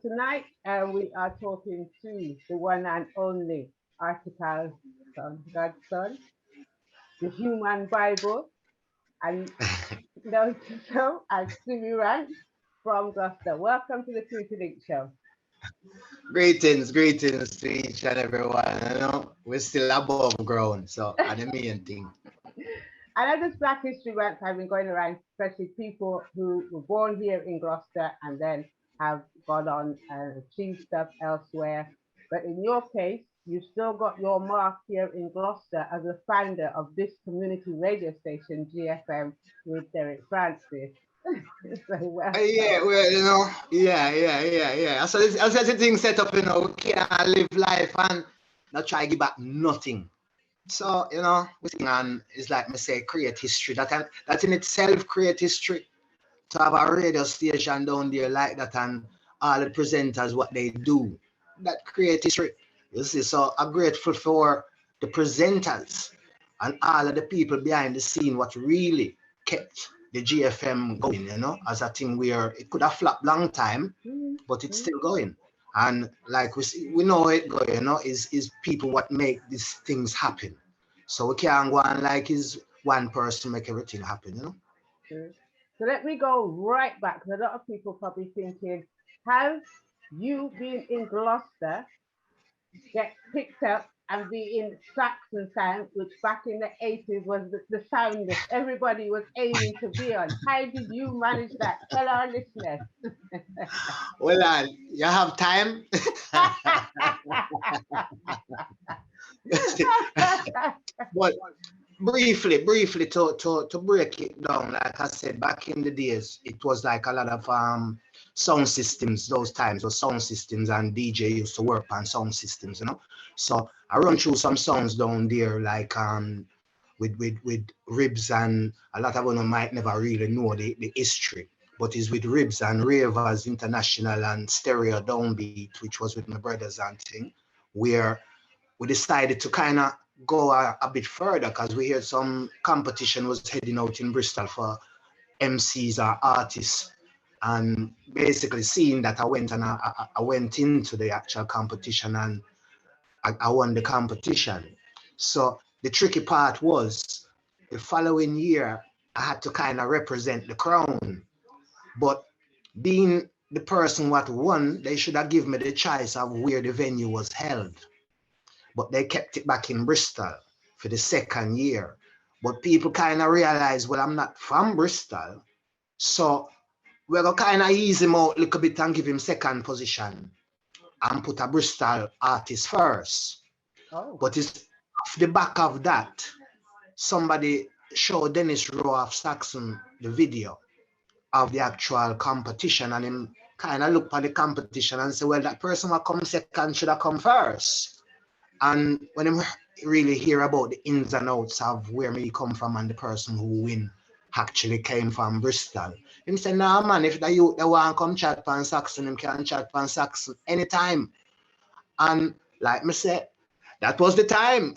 tonight we are talking to the one and only article son, Godson, the human Bible, and known to some as Simmey Ranks from Gloucester. Welcome to the Truth Link Show. Greetings to each and everyone. We're still above ground, so that's the main thing. And as this Black History Month have been going around, especially people who were born here in Gloucester and then have gone on and achieved stuff elsewhere. But in your case, you still got your mark here in Gloucester as the founder of this community radio station, GFM, with Derek Francis. So welcome. Yeah, well, yeah. So as the thing set up, we can't live life and not try to give back nothing. So, we think and it's like me say, create history. That in itself create history. To have a radio station down there like that and all the presenters, what they do, that create history. You see, so I'm grateful for the presenters and all of the people behind the scene, what really kept the GFM going, as a thing where it could have flopped long time, but it's still going. And like we know it going, is people what make these things happen. So we can't go on like is one person make everything happen, So let me go right back, because a lot of people probably thinking, have you been in Gloucester, get picked up and be in Saxon sound, which back in the 80s was the sound that everybody was aiming to be on. How did you manage that? Tell our listeners. Well, you have time. But briefly to break it down, like I said, back in the days, it was like a lot of sound systems. Those times were sound systems, and DJ used to work on sound systems, So I run through some songs down there, like with Ribs, and a lot of them might never really know the history, but it's with Ribs and Ravers International and Stereo Downbeat, which was with my brothers and thing, where we decided to kind of go a bit further, because we heard some competition was heading out in Bristol for MCs or artists, and basically seeing that I went into the actual competition and I won the competition. So the tricky part was the following year I had to kind of represent the crown, but being the person what won, they should have given me the choice of where the venue was held. But they kept it back in Bristol for the second year. But people kind of realized, well, I'm not from Bristol, so we're going to kind of ease him out a little bit and give him second position and put a Bristol artist first. Oh. But it's off the back of that, somebody showed Dennis Rowe of Saxon the video of the actual competition, and him kind of looked at the competition and said, well, that person who come second should have come first. And when I really hear about the ins and outs of where me come from and the person who win actually came from Bristol, him say, nah man, if the youth they want to come chat pan Saxon, him can chat pan Saxon anytime. And like me say, that was the time.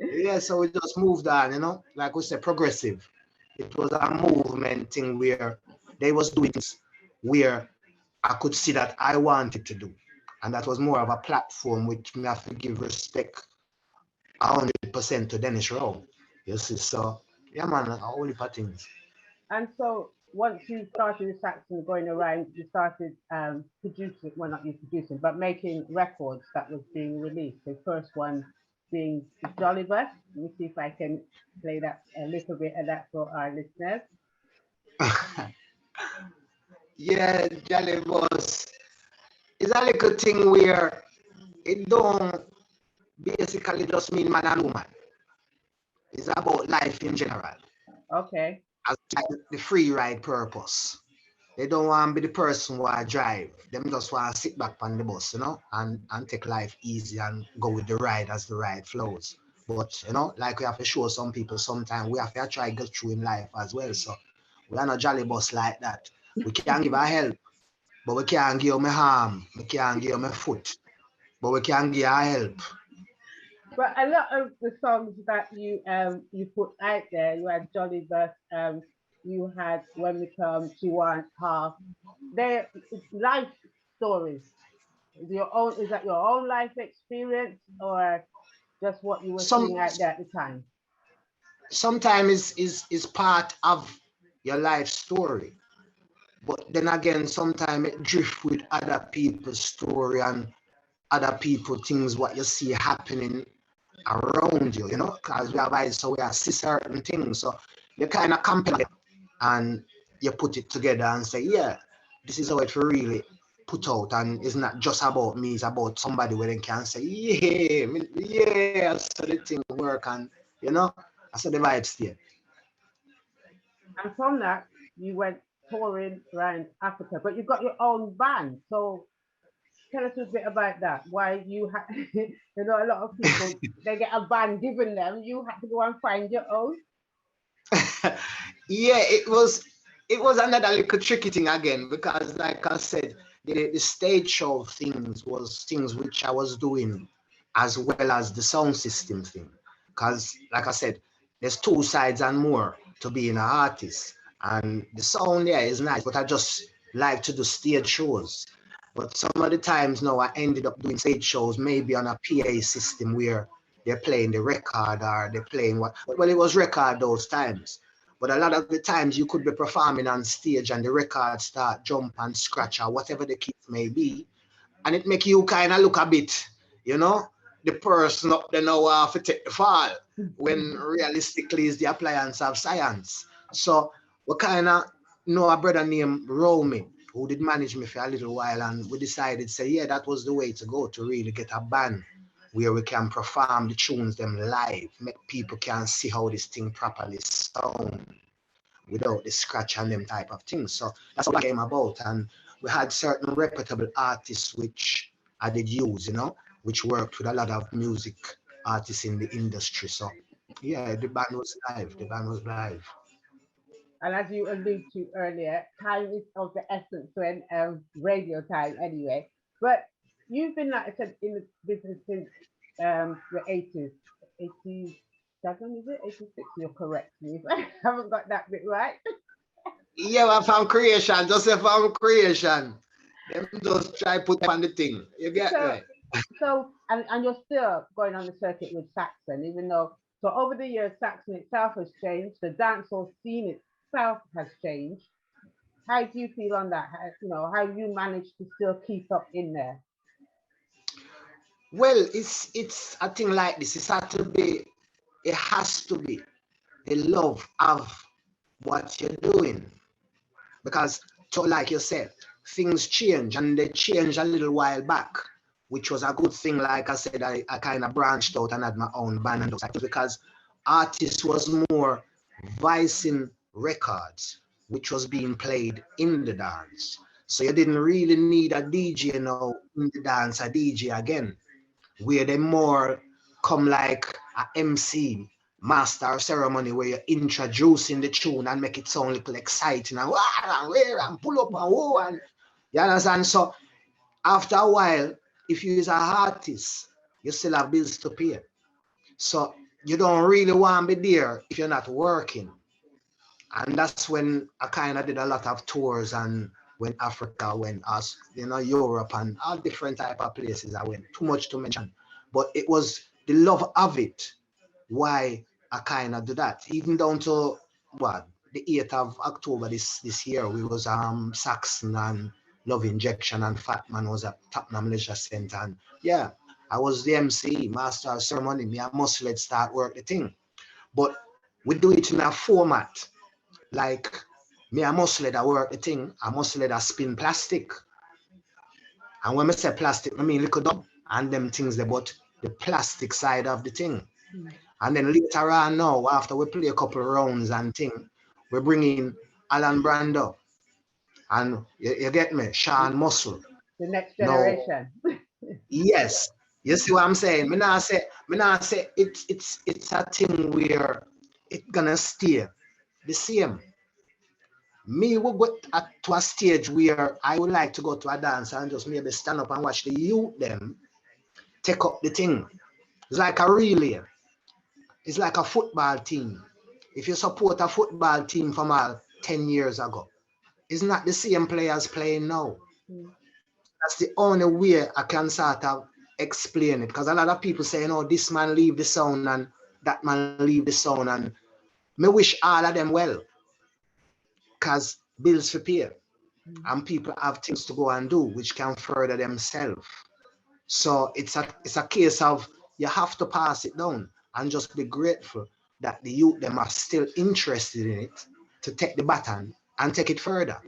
Yeah, so we just moved on, like we say, progressive. It was a movement thing where they was doing things where I could see that I wanted to do. And that was more of a platform which me have to give respect 100% to Dennis Rowe. You see, so yeah, man, a whole heap of things. And so once you started the Saxon going around, you started producing, well, not you producing, but making records that was being released. The first one being the Jolly Bus. Let me see if I can play that a little bit of that for our listeners. Yeah, Jolly Bus. It's a little thing where it don't basically just mean man and woman. It's about life in general. Okay. As like the free ride purpose. They don't want to be the person who I drive. Them just want to sit back on the bus, and take life easy and go with the ride as the ride flows. But, like we have to show some people sometimes, we have to try to get through in life as well. So we are not jolly bus like that. We can't give a help, but we can't give them a arm. We can't give them a foot, but we can give a help. But a lot of the songs that you put out there, you had Jolly Bus, you had when we come Chiwan Half. They're life stories. Is that your own life experience or just what you were Some seeing out there at the time? sometimes is part of your life story. But then again, sometimes it drift with other people's story and other people things what you see happening around you, because we have eyes, so we are see certain things. So you kind of compare it and you put it together and say, yeah, this is how it really put out, and it's not just about me, it's about somebody where they can say, yeah, so the thing work, and I saw the vibes there. And from that, you went touring around Africa, but you've got your own band. So tell us a bit about that. Why you had, a lot of people, they get a band given them. You had to go and find your own. Yeah, it was another little tricky thing again, because like I said, the stage show things was things which I was doing as well as the sound system thing, because like I said, there's two sides and more to being an artist, and the sound there is nice, but I just like to do stage shows. But some of the times now I ended up doing stage shows maybe on a PA system where they're playing the record or they're playing what, well, it was record those times. But a lot of the times you could be performing on stage and the record start jump and scratch or whatever the case may be. And it make you kind of look a bit, the person up there now have to take the fall, when realistically is the appliance of science. So we kind of know a brother named Romy who did manage me for a little while, and we decided, say, yeah, that was the way to go, to really get a band where we can perform the tunes them live, make people can see how this thing properly sound without the scratch and them type of things. So that's what came about. And we had certain reputable artists which I did use, which worked with a lot of music artists in the industry. So yeah, the band was live. The band was live. And as you alluded to earlier, time is of the essence when radio time anyway. But you've been, like I said, in the business since the 80s. 87, is it? 86? You're correct me if I haven't got that bit right. Yeah, well, from creation, just from creation. Them just try put on the thing. You get So, me? and you're still going on the circuit with Saxon, even though, so over the years, Saxon itself has changed, the dancehall scene itself has changed. How do you feel on that? How you manage to still keep up in there? Well, it's a thing like this. It has to be the love of what you're doing. Because, like you said, things change, and they changed a little while back, which was a good thing. Like I said, I kind of branched out and had my own band and those types, because artists was more voicing records, which was being played in the dance. So you didn't really need a DJ now in the dance, a DJ again, where they more come like a MC, master of ceremony, where you're introducing the tune and make it sound a little exciting and wow and where and pull up and whoa, and you understand. So after a while, if you is an artist, you still have bills to pay. So you don't really want to be there if you're not working. And that's when I kind of did a lot of tours, and when Africa, when us, Europe and all different type of places I went. Too much to mention, but it was the love of it why I kind of do that. Even down to what, the 8th of October this year, we was Saxon and Love Injection and Fatman was at Tottenham Leisure Centre, and yeah, I was the MC, master of ceremony. Me and Muscle start work the thing, but we do it in a format like me a muscle that work the thing, a muscle that spin plastic. And when I say plastic, I mean little dumb and them things there, but the plastic side of the thing. Mm. And then later on now, after we play a couple of rounds and thing, we bring in Alan Brando. And you get me, Sean Muscle. The next No, generation. yes. You see what I'm saying? Me not say it's a thing where it's gonna stay the same. Me will go to a stage where I would like to go to a dance and just maybe stand up and watch the youth them take up the thing. It's like a relay. It's like a football team. If you support a football team from a 10 years ago. It's not the same players playing now. Mm. That's the only way I can sort of explain it. Because a lot of people say, you know, this man leave the sound and that man leave the sound. And me wish all of them well. Because bills for pay. And people have things to go and do which can further themselves. So it's a case of you have to pass it down and just be grateful that the youth them are still interested in it to take the baton and take it further.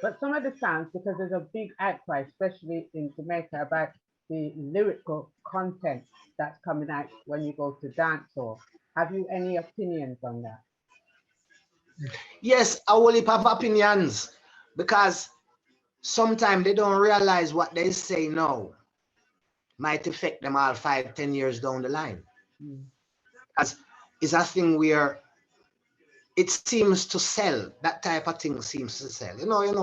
But some of the sounds, because there's a big outcry, especially in Jamaica, about the lyrical content that's coming out when you go to dancehall. Have you any opinions on that? Yes, I will have opinions because sometimes they don't realize what they say now might affect them all 5, 10 years down the line. Mm. As it's a thing where it seems to sell. That type of thing seems to sell.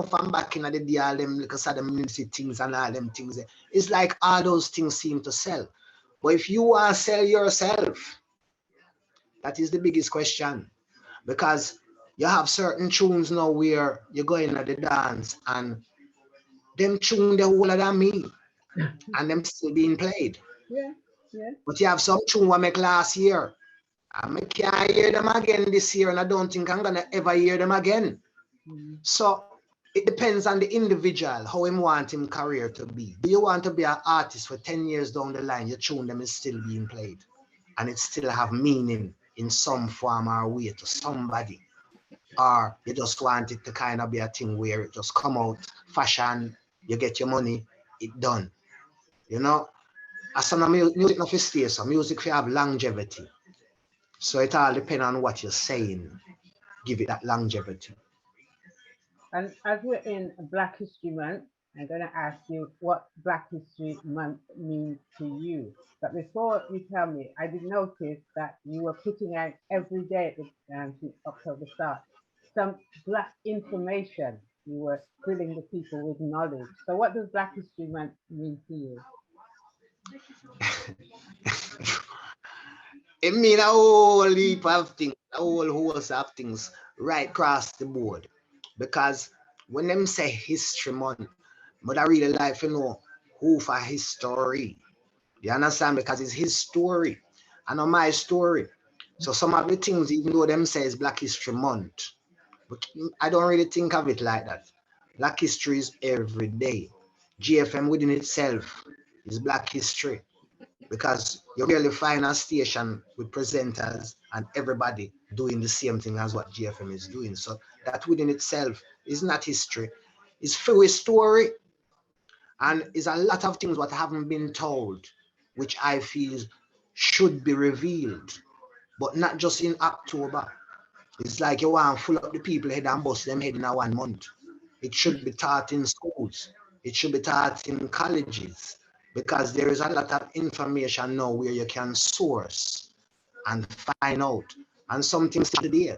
From back in the day, all them little Saddam music things and all them things. It's like all those things seem to sell. But if you want to sell yourself, that is the biggest question. Because you have certain tunes now where you go in at the dance and them tune the older than me and them still being played. Yeah, yeah. But you have some tune I make last year. I can't hear them again this year, and I don't think I'm gonna ever hear them again. Mm. So it depends on the individual, how him want him career to be. Do you want to be an artist for 10 years down the line, your tune them is still being played and it still have meaning in some form or way to somebody? Or you just want it to kind of be a thing where it just come out, fashion, you get your money, it done. As some music not for stay, so music for have longevity. So it all depends on what you're saying. Give it that longevity. And as we're in Black History Month, I'm going to ask you what Black History Month means to you. But before you tell me, I did notice that you were putting out every day since October start some Black information. You were filling the people with knowledge. So what does Black History Month mean to you? It mean a whole heap of things, a whole host of things right across the board. Because when them say history month, but I really like to know who for history. You understand? Because it's his story and not my story. So some of the things, even though them say it's Black History Month, but I don't really think of it like that. Black history is every day. GFM within itself is Black history because you rarely find a station with presenters and everybody doing the same thing as what GFM is doing. So that within itself is not history. It's through a story and is a lot of things what haven't been told, which I feel should be revealed, but not just in October. It's like you want to full up the people head and bust them head in a 1 month. It should be taught in schools. It should be taught in colleges because there is a lot of information now where you can source and find out. And some things still there.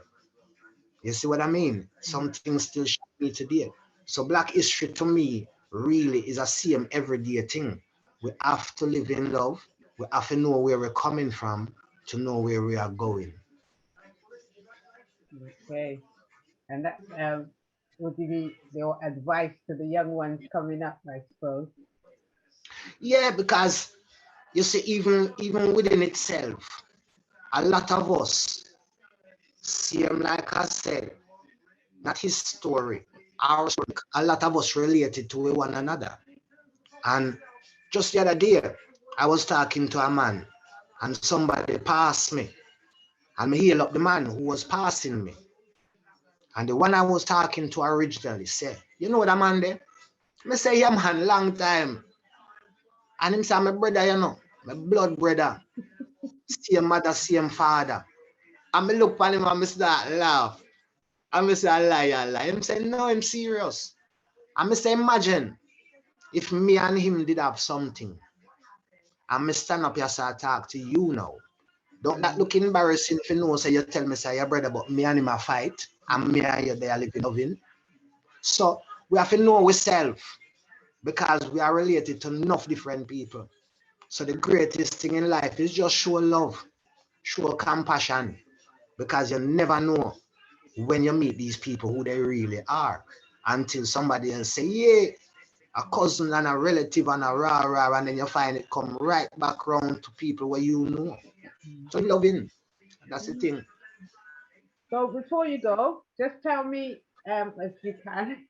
You see what I mean? Some things still should be today. So Black history to me really is a same everyday thing. We have to live in love. We have to know where we're coming from to know where we are going. Okay. And that would be your advice to the young ones coming up, I suppose. Yeah, because you see, even within itself, a lot of us, same like I said, not his story, our story, a lot of us related to one another. And just the other day, I was talking to a man and somebody passed me. And me heal up the man who was passing me. And the one I was talking to originally said, you know that man there? I say, yeah man, long time. And him say, my brother, my blood brother. Same mother, same father. And I look at him and I start laugh. And I say, I lie. Him say, no, I'm serious. And I say, imagine if me and him did have something. And I stand up here and talk to you now. Don't that look embarrassing if you know, say you tell me, say your brother, but me and him a fight. And me and you there living loving. So we have to know ourselves because we are related to enough different people. So the greatest thing in life is just show love, show compassion, because you never know when you meet these people who they really are, until somebody else say, yeah, a cousin and a relative and a rah, and then you find it come right back round to people where you know. So loving, that's the thing. So before you go, just tell me, if you can,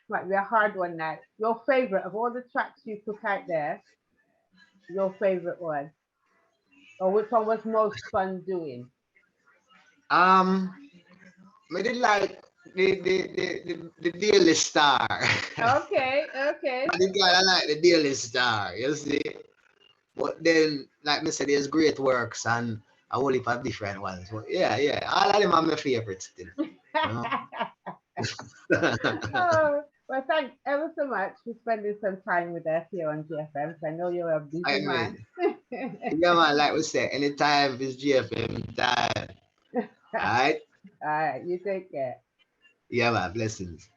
might be a hard one now. Your favorite of all the tracks you put out there, your favorite one, or which one was most fun doing? Um, I did like the Daily Star. Okay, okay. The guy I like the Daily Star, you see. But then, like me said, there's great works and a whole heap of different ones. But yeah, all of them are my favorites still. You know? Oh, well, thanks ever so much for spending some time with us here on GFM. I know you're a I busy man. mean, yeah, man, like we said, anytime is GFM time. All right? All right, you take care. Yeah, man, blessings.